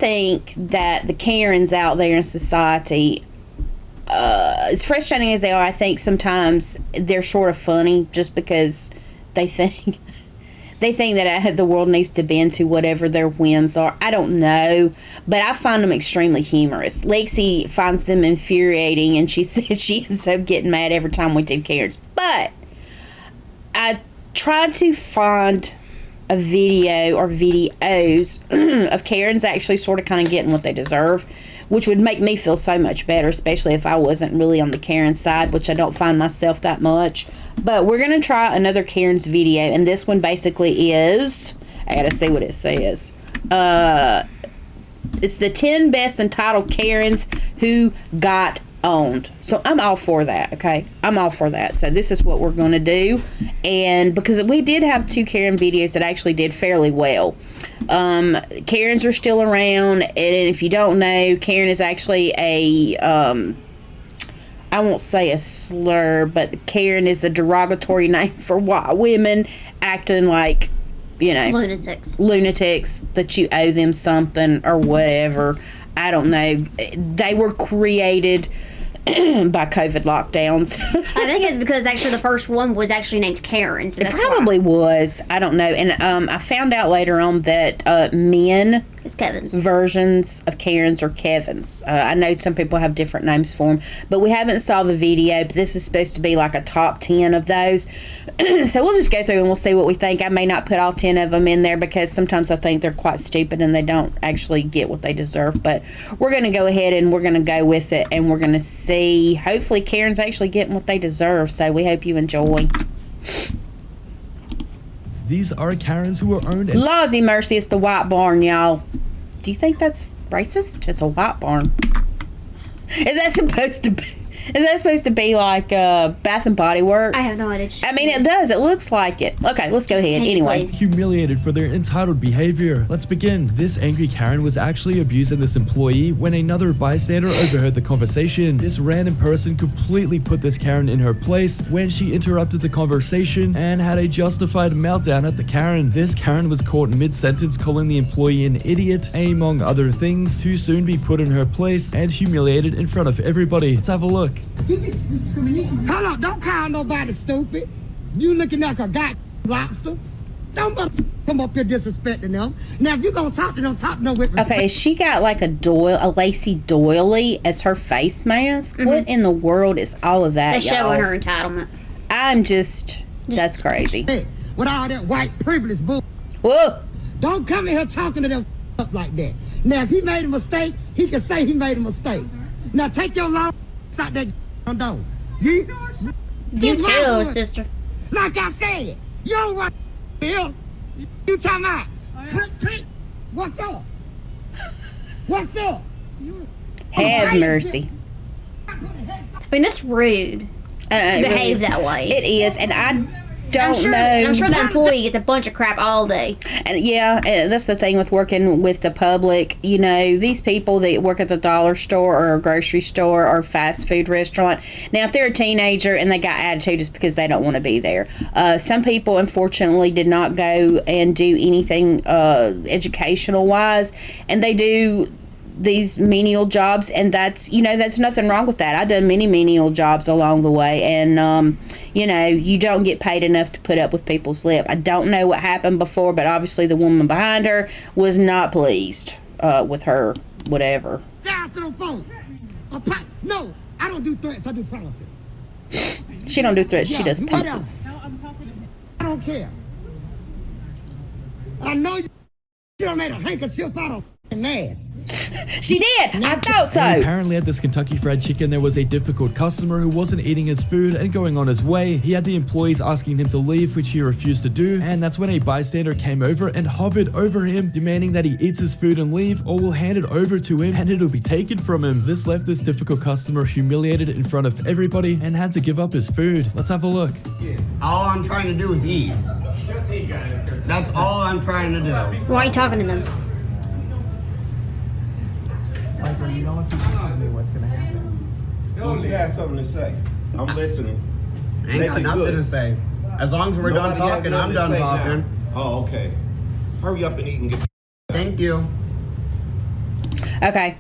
think that the Karens out there in society, as frustrating as they are, I think sometimes they're sort of funny just because they think that the world needs to bend to whatever their whims are. I don't know, but I find them extremely humorous. Lexi finds them infuriating, and she says she ends up getting mad every time we do Karens. But I tried to find a video or videos of Karens actually sort of kind of getting what they deserve, which would make me feel so much better, especially if I wasn't really on the Karen side, which I don't find myself that much. But we're going to try another Karen's video, and this one basically is, I gotta see what it says. It's the 10 best entitled Karens who got owned. So I'm all for that, okay? I'm all for that. So this is what we're going to do. And because we did have 2 Karen videos that actually did fairly well. Karens are still around, and if you don't know, Karen is actually a I won't say a slur, but Karen is a derogatory name for white women acting like, you know, lunatics that you owe them something or whatever. I don't know. They were created by COVID lockdowns. I think it's because actually the first one was actually named Karen. So it probably was. I don't know. And I found out later on that men it's Kevin's versions of Karens are Kevin's. I know some people have different names for them, but we haven't saw the video. But this is supposed to be like a top 10 of those. So we'll just go through and we'll see what we think. I may not put all 10 of them in there because sometimes I think they're quite stupid and they don't actually get what they deserve. But we're going to go ahead and we're going to go with it, and we're going to see. Hopefully Karen's actually getting what they deserve. So we hope you enjoy. These are Karens who were owned. Lawsy mercy, it's the white barn, y'all. Do you think that's racist? It's a white barn. Is that supposed to be? Is that supposed to be like Bath and Body Works? I have no idea. I mean, it does. It looks like it. Okay, let's go ahead. Anyway. Humiliated for their entitled behavior. Let's begin. This angry Karen was actually abusing this employee when another bystander overheard the conversation. This random person completely put this Karen in her place when she interrupted the conversation and had a justified meltdown at the Karen. This Karen was caught mid-sentence calling the employee an idiot, among other things, to soon be put in her place and humiliated in front of everybody. Let's have a look. Hold on, don't call nobody stupid. You looking like a goddamn lobster. Don't come up here disrespecting them. Now, if you gonna talk to them, talk to them with respect. Okay, she got like a Lacey doily as her face mask. Mm-hmm. What in the world is all of that, They're showing her entitlement. I'm just that's crazy. With all that white privilege bull. Whoa! Don't come in here talking to them up like that. Now, if he made a mistake, he can say he made a mistake. Now, take your long out that door. You too, sister. Like I said, you don't want here. You talking about? Click. What's up? What's up? Have mercy. I mean, that's rude to behave that way. It is, and I don't know. I'm sure the employee gets a bunch of crap all day. And yeah, and that's the thing with working with the public. You know, these people that work at the dollar store or a grocery store or fast food restaurant. Now, if they're a teenager and they got attitude, it's because they don't want to be there. Some people, unfortunately, did not go and do anything educational wise, and they do these menial jobs, and that's nothing wrong with that. I've done many menial jobs along the way, and you don't get paid enough to put up with people's lip. I don't know what happened before, but obviously the woman behind her was not pleased with her whatever. Down to the phone. No, I don't do threats, I do promises. She don't do threats, she does promises. I don't care. I know you done made a handkerchief out of ass. She did. I thought so. And apparently at this Kentucky Fried Chicken, there was a difficult customer who wasn't eating his food and going on his way. He had the employees asking him to leave, which he refused to do. And that's when a bystander came over and hovered over him, demanding that he eats his food and leave, or will hand it over to him and it'll be taken from him. This left this difficult customer humiliated in front of everybody and had to give up his food. Let's have a look. All I'm trying to do is eat. That's all I'm trying to do. Why are you talking to them? You don't have to tell me what's gonna happen. So you got something to say. I'm listening. Ain't got nothing to say. As long as we're done talking, I'm done talking. Oh, okay. Hurry up and eat and get. Thank you. Okay.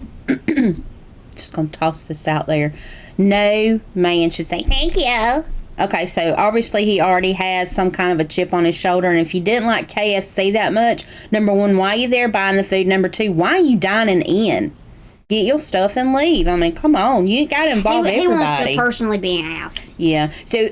Just gonna toss this out there. No man should say thank you. Okay, so obviously he already has some kind of a chip on his shoulder, and if you didn't like KFC that much, number one, why are you there buying the food? Number two, why are you dining in? Get your stuff and leave. I mean, come on. You ain't got to involve everybody. He wants to personally be in a house. Yeah. So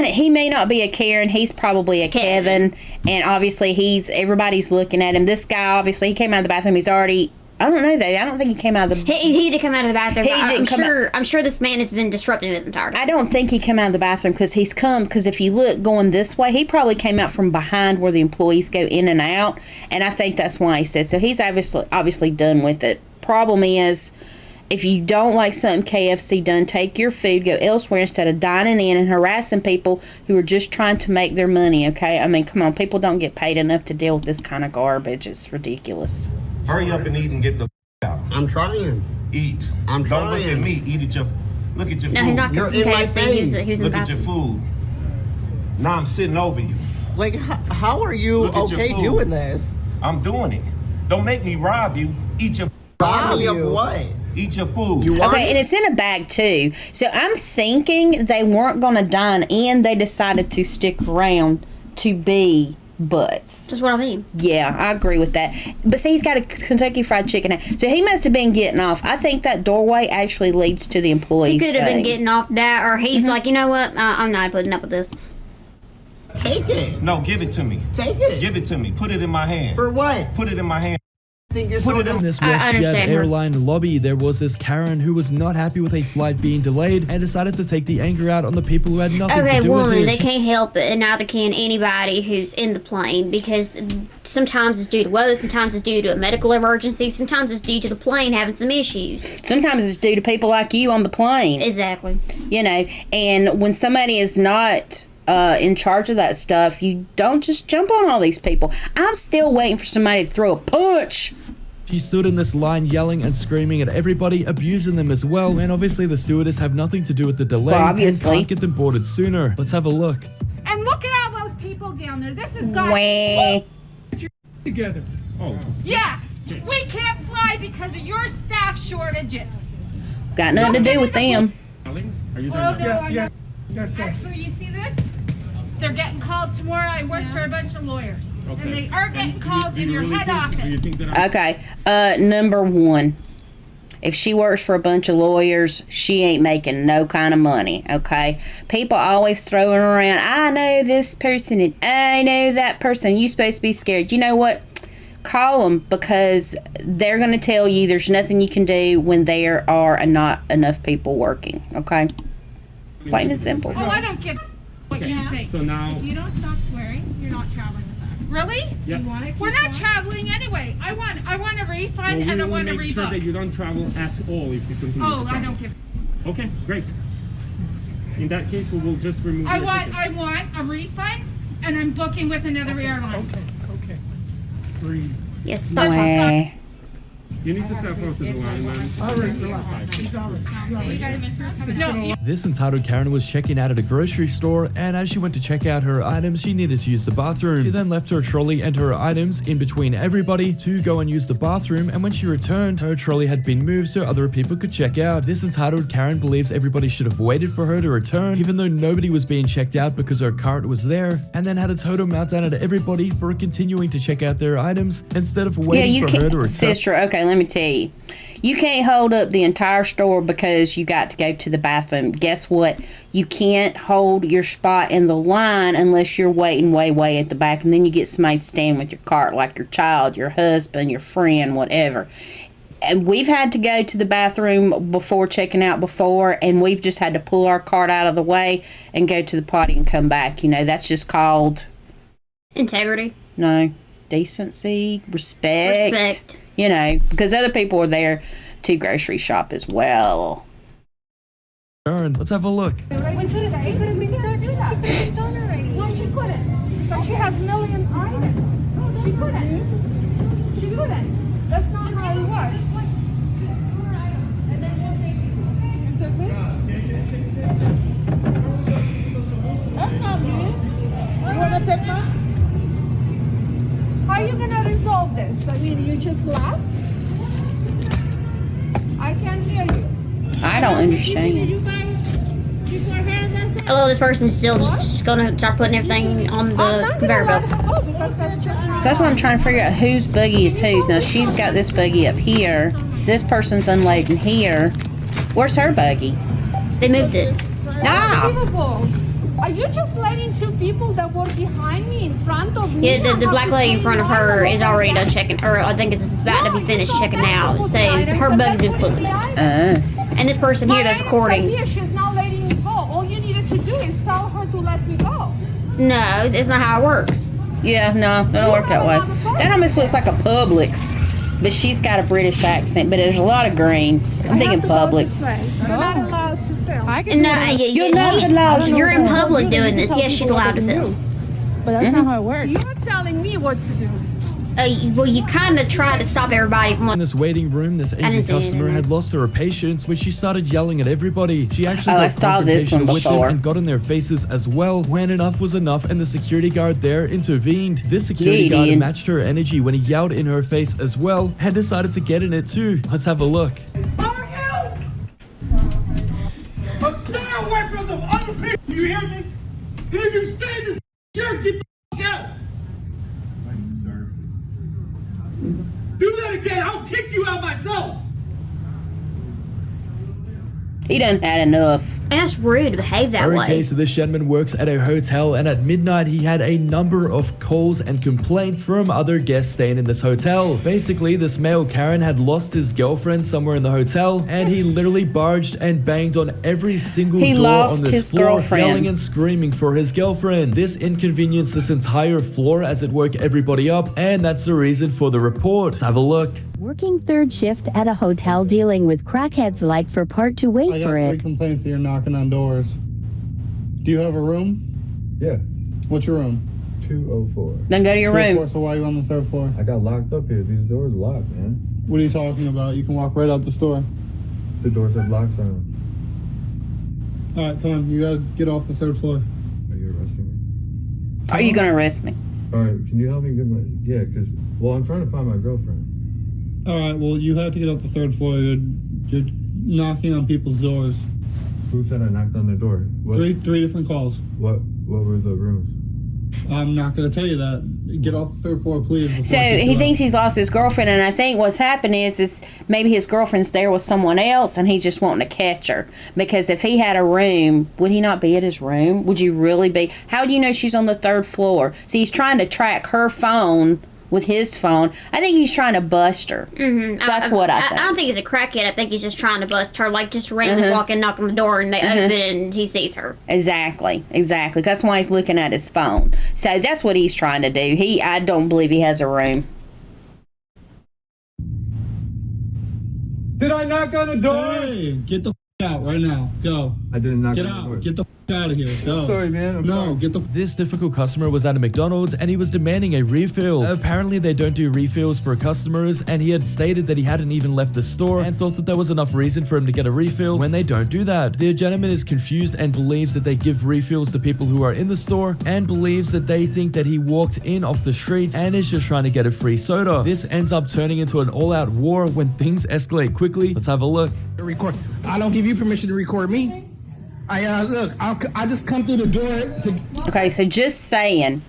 he may not be a Karen. He's probably a Kevin. And obviously everybody's looking at him. This guy, obviously, he came out of the bathroom. He's already, I don't know though. I don't think he came out of the He did come out of the bathroom. I'm sure this man has been disrupting his entire time. I don't think he came out of the bathroom because if you look going this way, he probably came out from behind where the employees go in and out. And I think that's why he said so. He's obviously done with it. Problem is, if you don't like something KFC done, take your food, go elsewhere instead of dining in and harassing people who are just trying to make their money, okay? I mean, come on, people don't get paid enough to deal with this kind of garbage. It's ridiculous. Hurry up and eat and get the out. I'm trying. Eat. I'm Don't trying. look at me. Eat at your. Look at your food. No, he's not You're cooking in my KFC. He was in the Look at your bathroom. food. Now I'm sitting over you. Like, how are you Look at your okay food. doing this? I'm doing it. Don't make me rob you. Eat your. Rob me of you. what? Eat your food. You want Okay, and it's in a bag too. So I'm thinking they weren't going to dine in. They decided to stick around to be butts. That's what I mean. Yeah, I agree with that. But see, he's got a Kentucky Fried Chicken. So he must have been getting off. I think that doorway actually leads to the employees. He could have been thing. getting off that, or he's like, you know what? I'm not putting up with this. Take it. No, give it to me. Take it. Give it to me. Put it in my hand. For what? Put it in my hand. Think you're Put so it in In this I WestJet understand her. airline lobby, there was this Karen who was not happy with a flight being delayed and decided to take the anger out on the people who had nothing Okay, to do with one, it. they can't help it, and neither can anybody who's in the plane, because sometimes it's due to weather, sometimes it's due to a medical emergency, sometimes it's due to the plane having some issues. Sometimes it's due to people like you on the plane. Exactly. You know, and when somebody is not in charge of that stuff, you don't just jump on all these people. I'm still waiting for somebody to throw a punch. She stood in this line yelling and screaming at everybody, abusing them as well, and obviously the stewardess have nothing to do with the delay Well, and obviously. can't get them boarded sooner. Let's have a look. And look at all those people down there. This is God. Wah. Together. Oh. Yeah, we can't fly because of your staff shortages. Got nothing to do with them. Are you Oh, there? no, I Yeah. got- Actually, you see this? They're getting called tomorrow. I work for a bunch of lawyers. Okay. And they are getting called Do in you your really head think- Do you office. think that I'm Okay, number one. If she works for a bunch of lawyers, she ain't making no kind of money, okay? People always throwing around, I know this person and I know that person. You supposed to be scared. You know what? Call them, because they're going to tell you there's nothing you can do when there are not enough people working, okay? Plain and simple. Oh, I don't give what you think. So now, If you don't stop swearing, you're not traveling with us. Really? Yeah. We're not traveling anyway. I want a refund and I want to make sure that rebook. you don't travel at all if you continue Oh, to I travel. don't give. Okay, great. In that case, we will just remove your ticket. I want a refund and I'm booking with another airline. Okay. Breathe. Yes, stop. Wah. You need to step out to the line, man. All right, relax. You guys, no, This entitled Karen was checking out at a grocery store, and as she went to check out her items, she needed to use the bathroom. She then left her trolley and her items in between everybody to go and use the bathroom, and when she returned, her trolley had been moved so other people could check out. This entitled Karen believes everybody should have waited for her to return, even though nobody was being checked out because her cart was there, and then had a total meltdown at everybody for continuing to check out their items instead of waiting for her to return. Sister, okay, let me tell you. You can't hold up the entire store because you got to go to the bathroom. Guess what? You can't hold your spot in the line unless you're waiting way at the back, and then you get somebody to stand with your cart, like your child, your husband, your friend, whatever. And we've had to go to the bathroom before checking out before, and we've just had to pull our cart out of the way and go to the potty and come back. You know, that's just called, Integrity. no, decency, respect. Respect. You know, because other people are there to grocery shop as well. Let's have a look. We couldn't make her do that. She couldn't done already. Well, she couldn't. But she has million items. She couldn't. She couldn't. That's not how it works. That's not me. You want to take mine? How are you gonna resolve this? I mean, you just left? hear you. I don't understand. Hello, this person's still just gonna start putting everything on the conveyor belt. So that's what I'm trying to figure out. Whose buggy is whose? Now she's got this buggy up here. This person's unloading here. Where's her buggy? They moved it. Ah! Unbelievable. Are you just letting two people that were behind me in front of me? Yeah, the black lady in front of her is already done checking, or I think it's about to be finished checking out. So her bug's been put. And this person here that's recording. Here, she's not letting me go. All you needed to do is tell her to let me go. No, that's not how it works. Yeah, no, it don't work that way. That almost looks like a Publix. But she's got a British accent, but there's a lot of green. I'm thinking Publix. You're not allowed to film. No, You're not allowed to. You're in public doing this. Yes, she's allowed to film. But that's not how it works. You're telling me what to do. Well, you kind of try to stop everybody from. In this waiting room, this angry customer had lost her patience when she started yelling at everybody. She actually got confrontational with them and got in their faces as well. When enough was enough and the security guard there intervened. This security guard matched her energy when he yelled in her face as well and decided to get in it too. Let's have a look. Stay away from the other people, you hear me? If you stay this jerk, get the fuck out. Do that again, I'll kick you out myself. He done had enough. And that's rude to behave that way. Okay, so this gentleman works at a hotel, and at midnight he had a number of calls and complaints from other guests staying in this hotel. Basically, this male Karen had lost his girlfriend somewhere in the hotel, and he literally barged and banged on every single door on this floor, yelling and screaming for his girlfriend. This inconvenienced this entire floor as it woke everybody up, and that's the reason for the report. Let's have a look. Working third shift at a hotel dealing with crackheads like for part to wait for it. I got 3 complaints that you're knocking on doors. Do you have a room? Yeah. What's your room? 204. Then go to your room. So why are you on the 3rd floor? I got locked up here. These doors locked, man. What are you talking about? You can walk right out the store. The doors have locks on them. Alright, come on. You gotta get off the 3rd floor. Are you arresting me? Are you gonna arrest me? Alright, can you help me get my... Yeah, because... Well, I'm trying to find my girlfriend. Alright, well, you have to get off the 3rd floor. You're knocking on people's doors. Who said I knocked on their door? What? Three different calls. What were the rooms? I'm not going to tell you that. Get off the 3rd floor, please. So he thinks he's lost his girlfriend, and I think what's happened is maybe his girlfriend's there with someone else, and he's just wanting to catch her. Because if he had a room, would he not be at his room? Would you really be? How do you know she's on the 3rd floor? See, he's trying to track her phone with his phone. I think he's trying to bust her. That's what I think. I don't think he's a crackhead. I think he's just trying to bust her, like just randomly walk in, knock on the door, and they open it, and he sees her. Exactly. That's why he's looking at his phone. So that's what he's trying to do. I don't believe he has a room. Did I knock on the door? Hey, get the out right now. Go. I didn't knock on the door. Get out. Get the out of here. Go. I'm sorry, man. I'm sorry. Get the... This difficult customer was at a McDonald's and he was demanding a refill. Apparently they don't do refills for customers, and he had stated that he hadn't even left the store and thought that there was enough reason for him to get a refill when they don't do that. The gentleman is confused and believes that they give refills to people who are in the store, and believes that they think that he walked in off the street and is just trying to get a free soda. This ends up turning into an all-out war when things escalate quickly. Let's have a look. Record. I don't give you permission to record me. I just come through the door to... Okay, so just saying,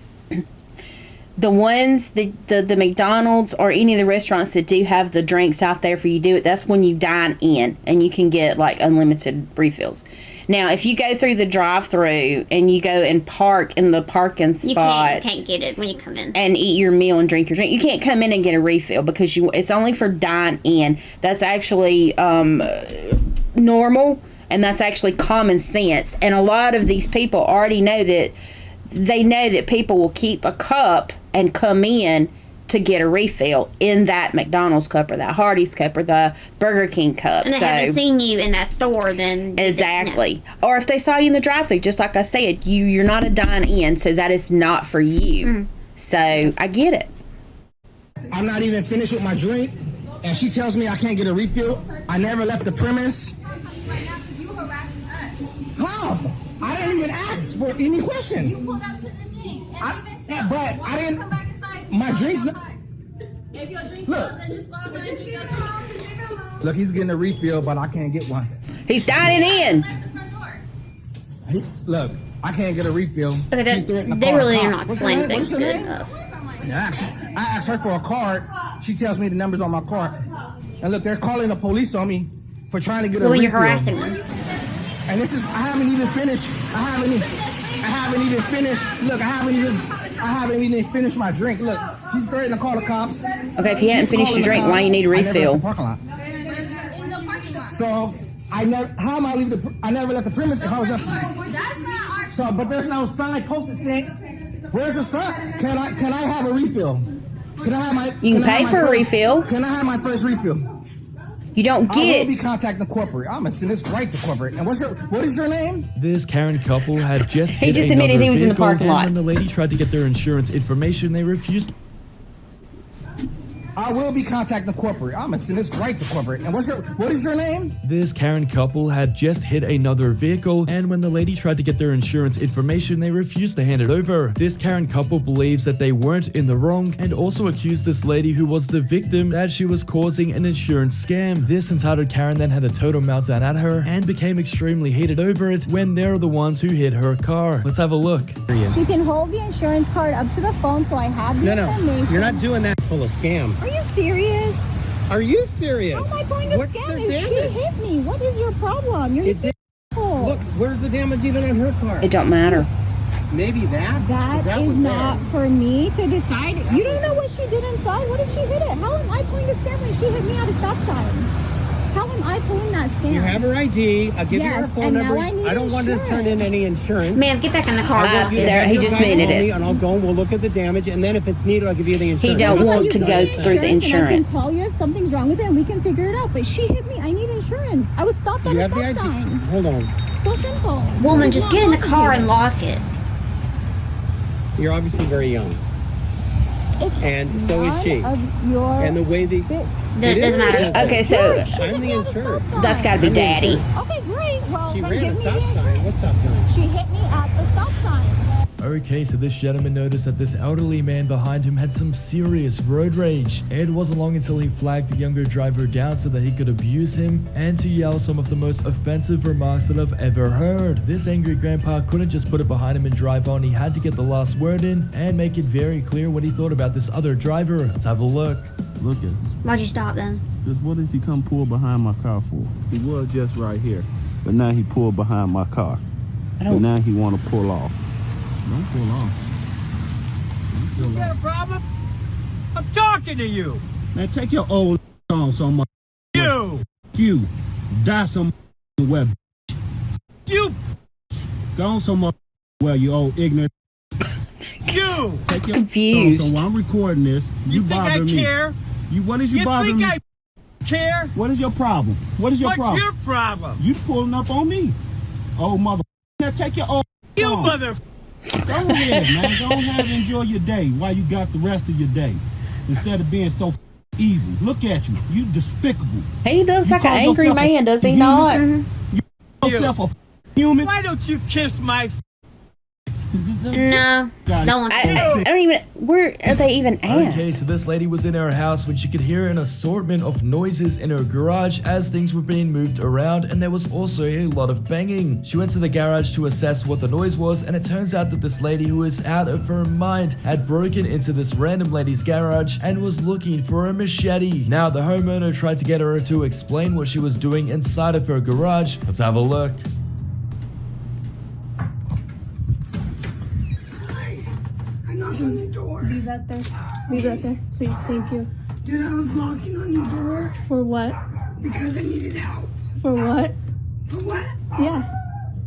the ones, the McDonald's or any of the restaurants that do have the drinks out there for you to do it, that's when you dine in and you can get like unlimited refills. Now, if you go through the drive-through and you go and park in the parking spot, you can't get it when you come in and eat your meal and drink your drink. You can't come in and get a refill because it's only for dine in. That's actually normal. And that's actually common sense. And a lot of these people already know that people will keep a cup and come in to get a refill in that McDonald's cup or that Hardee's cup or the Burger King cup. And they haven't seen you in that store, then... Exactly. No. Or if they saw you in the drive-thru, just like I said, you're not a dine-in, so that is not for you. So I get it. I'm not even finished with my drink, and she tells me I can't get a refill. I never left the premise. How? I didn't even ask for any question. You pulled up to the thing. But I didn't. Come back inside. My drink's not. If your drink's Look. not, then just go outside and drink your drink. Look, he's getting a refill, but I can't get one. He's dining in. Look, I can't get a refill. Okay, She's threatening to they call the really are cops. not What's her explaining name? things What's her good name? enough. Yeah, I asked her for a card. She tells me the numbers on my card. And look, they're calling the police on me for trying to get a When refill. you're harassing them. And this is, I haven't even finished. I haven't even finished. Look, I haven't even finished my drink. Look, she's threatening to call the cops. Okay, if you hadn't finished your drink, why you need a refill? So I never left the premise if I was up. So, but there's no sign posted saying, "Where's the sign? Can I have a refill? Can I have my? You can pay for a refill. Can I have my first refill? You don't I get. will be contacting corporate. I'm gonna send this right to corporate. And what is your name? This Karen couple had just He hit just admitted another he was in the vehicle, parking lot. and when the lady tried to get their insurance information, they refused. I will be contacting corporate. I'm gonna send this right to corporate. And what is your name? This Karen couple had just hit another vehicle, and when the lady tried to get their insurance information, they refused to hand it over. This Karen couple believes that they weren't in the wrong, and also accused this lady who was the victim that she was causing an insurance scam. This entitled Karen then had a total meltdown at her, and became extremely heated over it when they're the ones who hit her car. Let's have a look. She can hold the insurance card up to the phone so I have the information. You're not doing that full of scam. Are you serious? Are you serious? How am I going to What's scam the if she damage? hit me? What is your problem? You're just an asshole. Look, where's the damage even on her car? It don't matter. Maybe that? That was is not there. for me to decide. You don't know what she did inside. What if she hit it? How am I pulling a scam when she hit me at a stop sign? How am I pulling that scam? You have her ID. I'll give you her Yes, phone and number. now I need don't want to turn in any insurance. Ma'am, get back in the car. He just admitted it. And I'll go and we'll look at the damage, and then if it's needed, I'll give you the insurance. He don't want to go through the insurance. I can call you if something's wrong with it and we can figure it out. But she hit me. I need insurance. I was stopped at You a have the stop ID. sign. Hold on. So simple. Woman, This is just not get in the hard car to and do. lock it. You're obviously very young. It's And so is none she. of your And the way the... That doesn't matter. Okay, so I'm the insurance. that's got to be daddy. Okay, great. Well, She then ran a give me stop the sign. What stop sign? She hit me at the stop sign. Okay, so this gentleman noticed that this elderly man behind him had some serious road rage. It wasn't long until he flagged the younger driver down so that he could abuse him and to yell some of the most offensive remarks that I've ever heard. This angry grandpa couldn't just put it behind him and drive on. He had to get the last word in and make it very clear what he thought about this other driver. Let's have a look. Look at Why'd you stop then? just what does he come pull behind my car for? He was just right here, but now he pulled behind my car. But now he want to pull off. Don't pull off. You got a problem? I'm talking to you. Man, take your old on so much. You. You die some web. You. Go on so much well, you old ignorant. You. Take your Confused. So while I'm recording this, you think I bother me. care? What is you You bothering think me? I care? What is your problem? What is your What's problem? your problem? You pulling up on me. Oh mother. Now take your old You on. mother. Go ahead, man. Go ahead and enjoy your day while you got the rest of your day. Instead of being so evil. Look at you. You despicable. He does You like an call angry yourself man, a does he human? not? You call yourself a human? Why don't you kiss my No. No one I don't even. Where are they even at? Okay, so this lady was in her house when she could hear an assortment of noises in her garage as things were being moved around, and there was also a lot of banging. She went to the garage to assess what the noise was, and it turns out that this lady who is out of her mind had broken into this random lady's garage and was looking for a machete. Now, the homeowner tried to get her to explain what she was doing inside of her garage. Let's have a look. I knocked on your door. Leave that there. Leave that there. Please, thank you. Dude, I was knocking on your door For what? because I needed help. For what? For what? Yeah.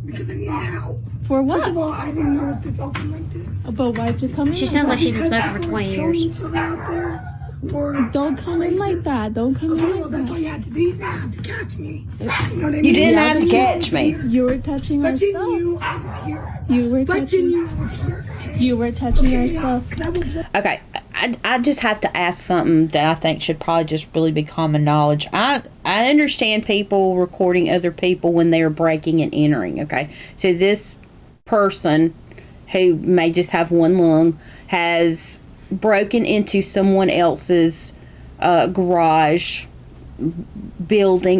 Because I needed help. For First what? of all, I didn't know that this opened like this. But why'd you come in? She sounds like she's been smoking for Because 20 killing years. each other out there for Don't come in like that. Don't come in okay, like well, that's all that. you had to do. You didn't have to catch me. You know what I mean? You didn't have to catch me. You were touching But our you stuff. knew I was here. You were But you touching. knew I was here. You were touching our stuff. Okay, I just have to ask something that I think should probably just really be common knowledge. I understand people recording other people when they're breaking and entering. Okay, so this person who may just have one lung has broken into someone else's garage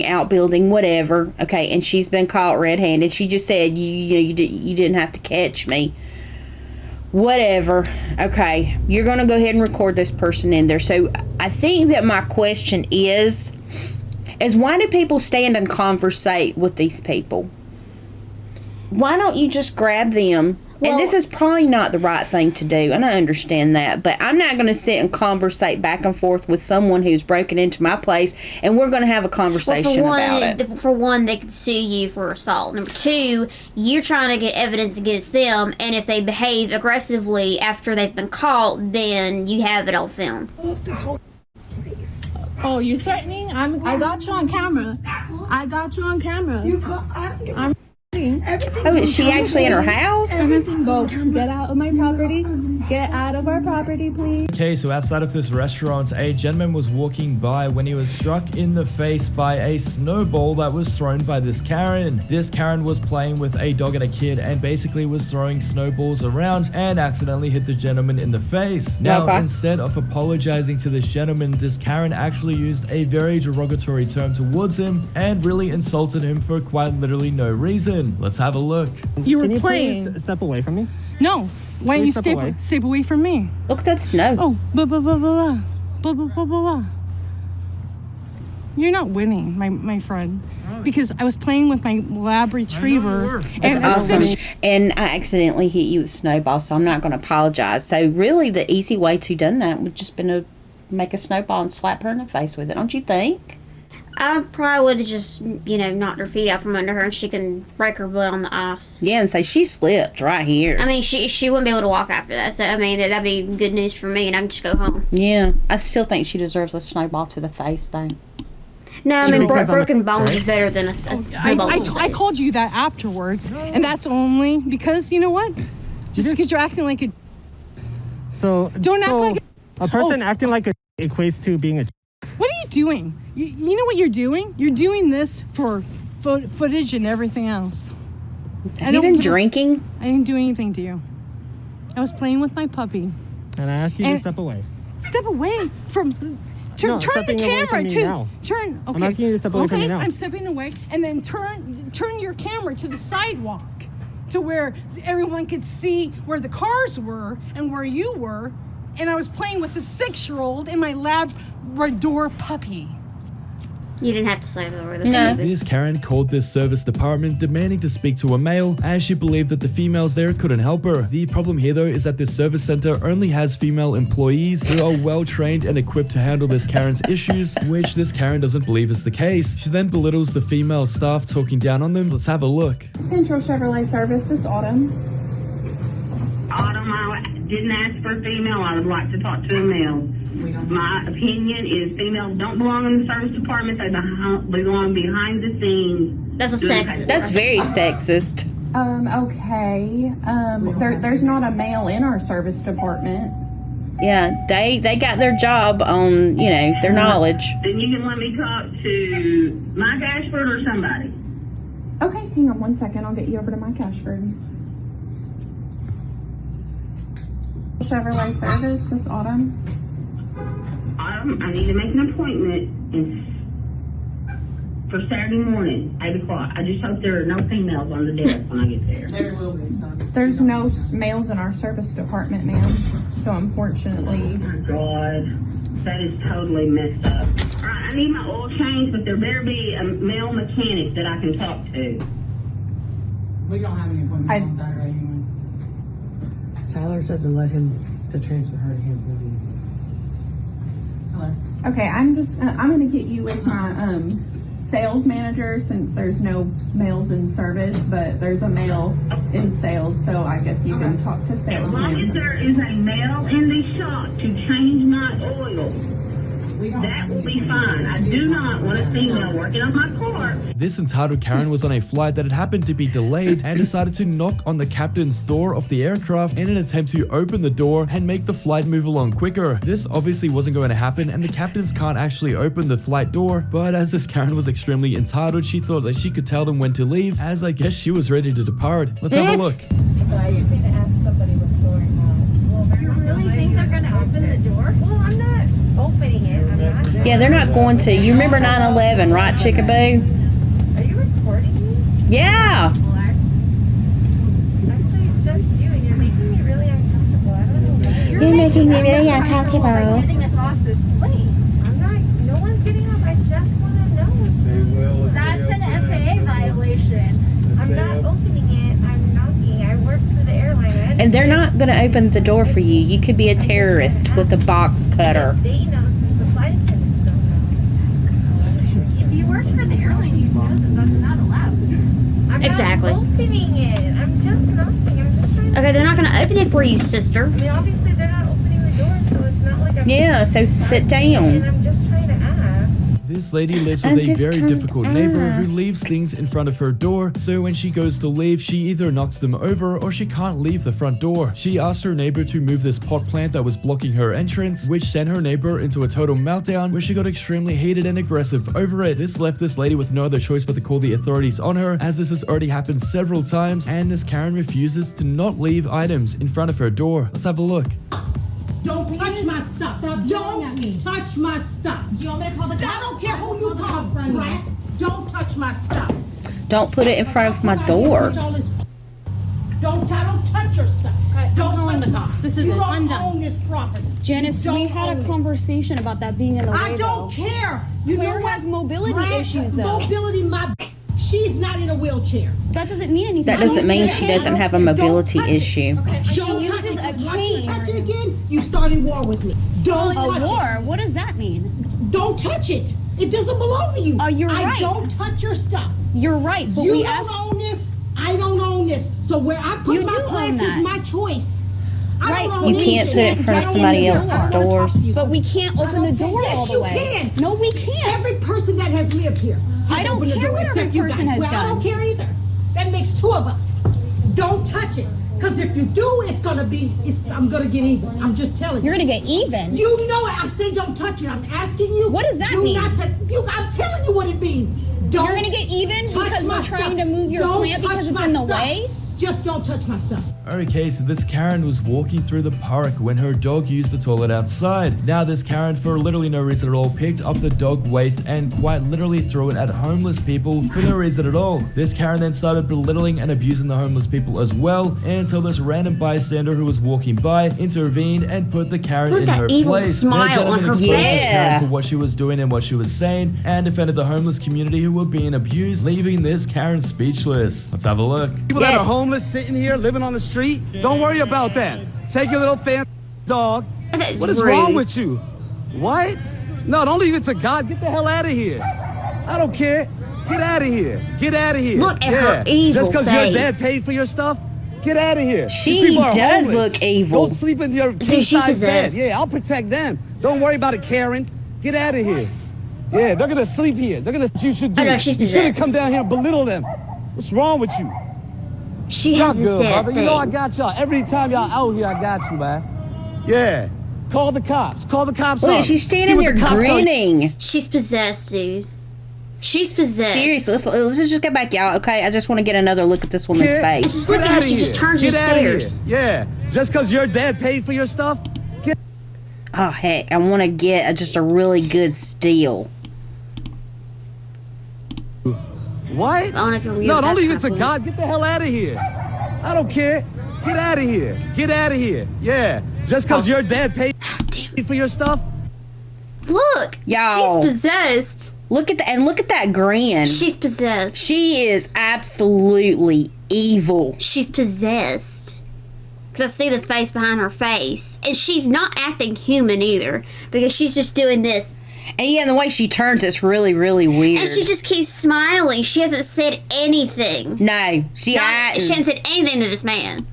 outbuilding, whatever. Okay, and she's been caught red-handed. She just said, you didn't have to catch me. Whatever. Okay, you're going to go ahead and record this person in there. So I think that my question is why do people stand and conversate with these people? Why don't you just grab them? Well, and this is probably not the right thing to do, and I understand that, but I'm not going to sit and conversate back and forth with someone who's broken into my place, and we're going to have a conversation about it. For one, they could sue you for assault. Number two, you're trying to get evidence against them, and if they behave aggressively after they've been caught, then you have it on film. Oh, you threatening? I got you on camera. I got you on camera. Oh, is she actually in her house? Everything, go. Get out of my property. Get out of our property, please. Okay, so outside of this restaurant, a gentleman was walking by when he was struck in the face by a snowball that was thrown by this Karen. This Karen was playing with a dog and a kid and basically was throwing snowballs around and accidentally hit the gentleman in the face. Now, instead of apologizing to this gentleman, this Karen actually used a very derogatory term towards him and really insulted him for quite literally no reason. Let's have a look. You were playing. Please step away from me? No. Why don't you step away from me? Look at that snow. Oh, blah, blah, blah, blah, blah, blah, blah, blah. You're not winning, my friend. Because I was playing with my lab retriever. And awesome. And I accidentally hit you with snowball, so I'm not going to apologize. So really the easy way to done that would just been to make a snowball and slap her in the face with it, don't you think? I probably would have just, knocked her feet out from under her and she can break her butt on the ice. Yeah, and say she slipped right here. I mean, she wouldn't be able to walk after that. So, I mean, that'd be good news for me and I can just go home. Yeah, I still think she deserves a snowball to the face, though. No, I mean, broken bones is better than a snowball. I called you that afterwards, and that's only because, you know what? Just because you're acting like a... Don't act like a person acting like a equates to being a... What are you doing? You know what you're doing? You're doing this for footage and everything else. Have you been drinking? I didn't do anything to you. I was playing with my puppy. And I asked you to step away. Step away from... Turn the camera to... Turn... Okay. I'm asking you to step away from me now. I'm stepping away. And then turn your camera to the sidewalk to where everyone could see where the cars were and where you were. And I was playing with a 6-year-old and my Labrador puppy. You didn't have to say that over this. No. This Karen called this service department demanding to speak to a male as she believed that the females there couldn't help her. The problem here though is that this service center only has female employees who are well trained and equipped to handle this Karen's issues, which this Karen doesn't believe is the case. She then belittles the female staff, talking down on them. Let's have a look. Central Chevrolet service this autumn. Autumn, I didn't ask for a female. I would like to talk to a male. My opinion is females don't belong in the service department. They belong behind the scenes. That's a sexist. That's very sexist. Okay. There's not a male in our service department. Yeah, they got their job on, their knowledge. Then you can let me talk to Mike Ashford or somebody. Okay, hang on 1 second. I'll get you over to Mike Ashford. Chevrolet service this autumn. I need to make an appointment for Saturday morning, 8 o'clock. I just hope there are no females on the desk when I get there. There will be some. There's no males in our service department, ma'am. So unfortunately. Oh my God, that is totally messed up. All right, I need my oil changed, but there better be a male mechanic that I can talk to. We don't have any appointments on Saturday anyway. Tyler said to transfer her to him. Hello. Okay, I'm gonna get you with my sales manager since there's no males in service, but there's a male in sales, so I guess you can talk to sales manager. As long as there is a male in the shop to change my oil, that will be fine. I do not want a female working on my car. This entitled Karen was on a flight that had happened to be delayed and decided to knock on the captain's door of the aircraft in an attempt to open the door and make the flight move along quicker. This obviously wasn't going to happen and the captains can't actually open the flight door, but as this Karen was extremely entitled, she thought that she could tell them when to leave, as I guess she was ready to depart. Let's have a look. So I just need to ask somebody what's going on. Well, you really think they're going to open the door? Well, I'm not opening it. I'm not. Yeah, they're not going to. You remember 9/11, right, Chickaboo? Are you recording me? Yeah. Actually, it's just you, and you're making me really uncomfortable. I don't know why. You're making me really uncomfortable. By getting us off this plane. I'm not. No one's getting off. I just want to know. That's an FAA violation. I'm not opening it. I'm knocking. I work for the airline. And they're not going to open the door for you. You could be a terrorist with a box cutter. They know since the flight attendants don't know. If you work for the airline, you know that that's not allowed. I'm Exactly. not opening it. I'm just knocking. I'm just trying to... Okay, they're not going to open it for you, sister. I mean, obviously they're not opening the door, so it's not like I'm... Yeah, so sit down. And I'm just trying to ask. This lady lives with a very difficult neighbor who leaves things in front of her door, so when she goes to leave, she either knocks them over or she can't leave the front door. She asked her neighbor to move this pot plant that was blocking her entrance, which sent her neighbor into a total meltdown where she got extremely heated and aggressive over it. This left this lady with no other choice but to call the authorities on her, as this has already happened several times, and this Karen refuses to not leave items in front of her door. Let's have a look. Don't touch my stuff. Stop yelling at me. Don't touch my stuff. Do you want me to call the cops? I don't care who you call, brat. Don't touch my stuff. Don't put it in front of my door. Don't touch your stuff. Don't call the cops. This is you it. don't I'm done. own this property. Janice, we had a conversation about that being in the way. I don't care. You Claire know what? has mobility issues, though. Mobility, she's not in a wheelchair. That doesn't mean anything. That doesn't mean she doesn't have a mobility issue. She Don't uses touch it. a Once you cane. touch it again, you started war with me. Don't touch A war? it. What does that mean? Don't touch it. It doesn't belong to you. Oh, you're I right. don't touch your stuff. You're right, but You we don't asked. own this. I don't own this. So where I put You my do own plants that. is my choice. I Right. don't own You can't put it in anything. front of I don't somebody own else's this. doors. But we can't open the door Yes, all the you way. can. No, we can't. Every person that has lived here. I has don't opened the care door what every except you person guys. has Well, I done. don't care either. That makes two of us. Don't touch it. Because if you do, I'm going to get even. I'm just telling you. You're gonna get even. You know it. I say don't touch it. I'm asking you. What does that do mean? Not I'm telling you what it means. Don't You're gonna get even touch because my we're trying stuff. to move your Don't plant because touch it's my in the stuff. way? Just don't touch my stuff. Okay, so this Karen was walking through the park when her dog used the toilet outside. Now this Karen, for literally no reason at all, picked up the dog waste and quite literally threw it at homeless people for no reason at all. This Karen then started belittling and abusing the homeless people as well, until this random bystander who was walking by intervened and put the Karen Look in at her that evil place. smile The gentleman on her exposed this face. Karen for what she was doing and what she was saying, and defended the homeless community who were being abused, leaving this Karen speechless. Let's have a look. People that are homeless sitting here living on the street, don't worry about that. Take your little fan dog. That is What is rude. wrong with you? What? No, don't leave it to God. Get the hell out of here. I don't care. Get out of here. Get out of here. Look at her evil Just because your face. dad paid for your stuff, get out of here. She These people are does homeless. look evil. Go sleep in your Dude, she's king-size bed. possessed. Yeah, I'll protect them. Don't worry about it, Karen. Get out of here. Yeah, they're gonna sleep here. They're gonna. You should do. I know, she's You shouldn't possessed. come down here and belittle them. What's wrong with you? She Y'all hasn't good, said brother. a You know I thing. got y'all. Every time y'all out here, I got you, man. Yeah. Call the cops. Call the cops. Look, up. she's See standing what there the cops tell you. grinning. She's possessed, dude. She's possessed. Seriously, let's just get back, y'all. Okay, I just want to get another look at this woman's Kid, And face. just look at how outta she just here. turns and Get outta here. stares. Yeah. Just because your dad paid for your stuff, get. Oh heck, I want to get just a really good steal. What? I don't know if you'll No, get don't that leave it to compliment. God. Get the hell out of here. I don't care. Get out of here. Get out of here. Yeah. Just because your dad paid for your stuff. Look, Y'all. she's possessed. Look at that grin. She's possessed. She is absolutely evil. She's possessed. Because I see the face behind her face. And she's not acting human either. Because she's just doing this. And yeah, the way she turns, it's really, really weird. And she just keeps smiling. She hasn't said anything. No, she She hadn't. hasn't said anything to this man.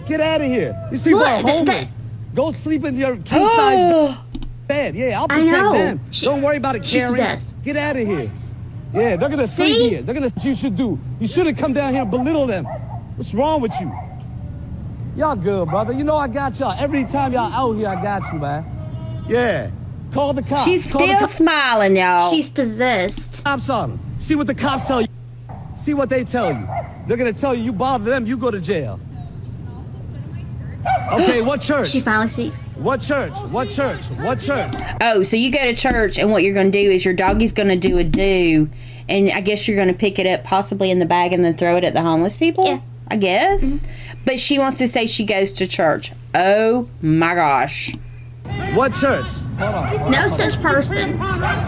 Get out of here. These people Look, are homeless. Go sleep in your king-size Oh, bed. Yeah, I'll I protect know. them. Don't worry about it, she's Karen. possessed. Get out of here. Yeah, they're gonna sleep See? here. They're gonna. You should do. You shouldn't come down here and belittle them. What's wrong with you? Y'all good, brother. You know I got y'all. Every time y'all out here, I got you, man. Yeah. Call the cops. she's Call the still cops. smiling, y'all. She's possessed. Cops on them. See what the cops tell you. See what they tell you. They're gonna tell you bother them, you go to jail. Okay, what church? She finally speaks. What church? What church? What church? Oh, so you go to church, and what you're going to do is your doggy's going to do a do, and I guess you're going to pick it up possibly in the bag and then throw it at the homeless people? Yeah. I guess. But she wants to say she goes to church. Oh, my gosh. What church? No such person.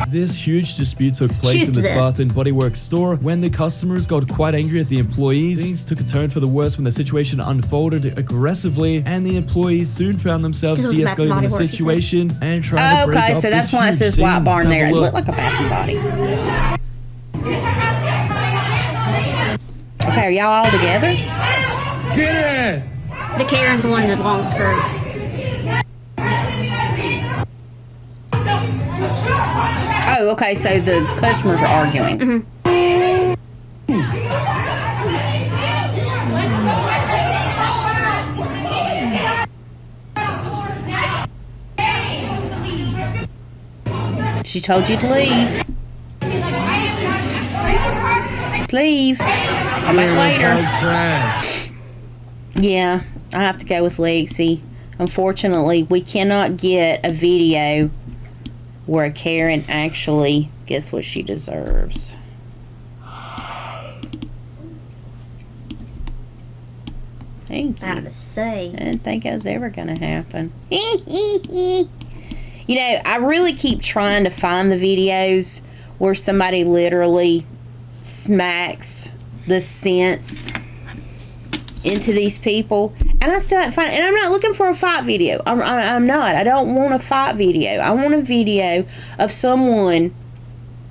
This huge dispute took place She in this exists. Bath and Body Works store when the customers got quite angry at the employees. Things took a turn for the worse when the situation unfolded aggressively, and the employees soon found themselves This was Bath and de-escalating Body the Works, you said? situation and trying to break Okay, up so that's this why it huge says scene. White Barn Let's there. have It a looked look. like a Bath and Body. Okay, are y'all all together? Get it! The Karen's the one in the long skirt. Oh, okay, so the customers are arguing. She told you to leave. Just leave. Come back later. Yeah, I have to go with Lexi. Unfortunately, we cannot get a video where Karen actually gets what she deserves. Thank you. I have to say. I didn't think it was ever going to happen. You know, I really keep trying to find the videos where somebody literally smacks the sense into these people, and I still haven't found it. And I'm not looking for a fight video. I'm not. I don't want a fight video. I want a video of someone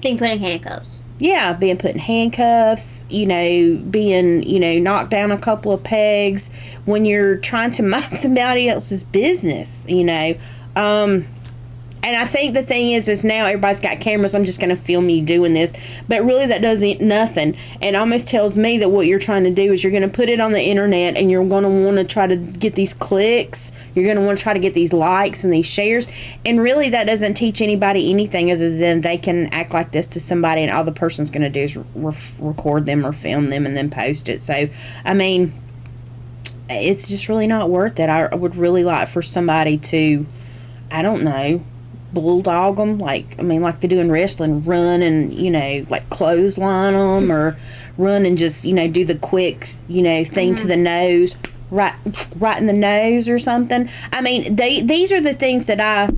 being put in handcuffs. Yeah, being put in handcuffs, you know, being, you know, knocked down a couple of pegs when you're trying to mind somebody else's business, you know. And I think the thing is now everybody's got cameras. I'm just going to film you doing this. But really that does nothing. And almost tells me that what you're trying to do is you're going to put it on the internet and you're going to want to try to get these clicks. You're going to want to try to get these likes and these shares. And really that doesn't teach anybody anything other than they can act like this to somebody and all the person's going to do is record them or film them and then post it. So, I mean, it's just really not worth it. I would really like for somebody to, I don't know, bulldog them, like they do in wrestling, run and, you know, like clothesline them, or run and just, you know, do the quick, you know, thing to the nose, right in the nose or something. I mean, these are the things that I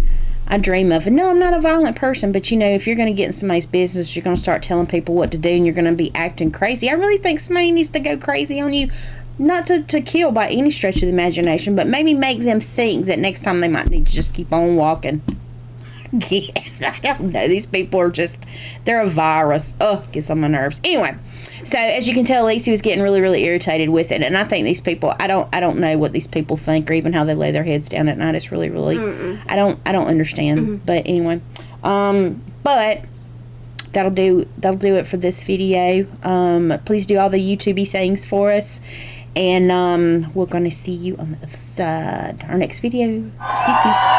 dream of. And no, I'm not a violent person, but, you know, if you're going to get in somebody's business, you're going to start telling people what to do and you're going to be acting crazy. I really think somebody needs to go crazy on you. Not to kill by any stretch of the imagination, but maybe make them think that next time they might need to just keep on walking. Yes, I don't know. These people are just, they're a virus. Oh, gets on my nerves. Anyway, so as you can tell, Lacey was getting really, really irritated with it. And I think these people, I don't know what these people think or even how they lay their heads down at night. It's really, really, I don't understand. But anyway, but that'll do it for this video. Please do all the YouTube-y things for us. And we're going to see you on the other side. Our next video. Peace, peace.